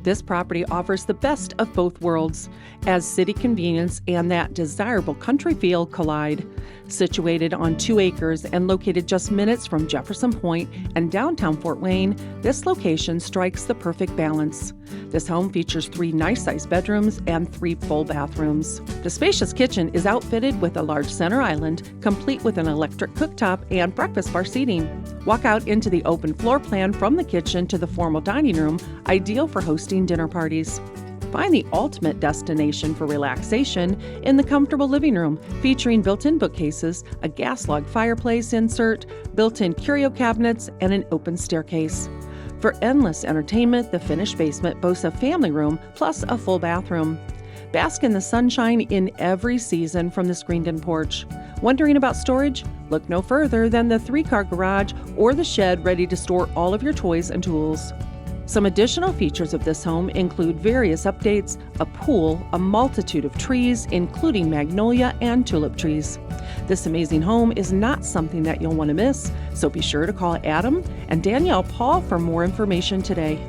This property offers the best of both worlds, as city convenience and that desirable country feel collide. Situated on 2 acres and located just minutes from Jefferson Pointe and downtown Fort Wayne, this location strikes the perfect balance. This home features 3 nice-sized bedrooms and 3 full bathrooms. The spacious kitchen is outfitted with a large center island, complete with an electric cooktop and breakfast bar seating. Walk out into the open floor plan from the kitchen to the formal dining room, ideal for hosting dinner parties. Find the ultimate destination for relaxation in the comfortable living room, featuring built-in bookcases, a gas log fireplace insert, built-in curio cabinets, and an open staircase. For endless entertainment, the finished basement boasts a family room plus a full bathroom. Bask in the sunshine in every season from the screened-in porch. Wondering about storage? Look no further than the 3-car garage or the shed ready to store all of your toys and tools. Some additional features of this home include various updates, a pool, a multitude of trees, including magnolia and tulip trees. This amazing home is not something that you'll want to miss, so be sure to call Adam and Danielle Paul for more information today.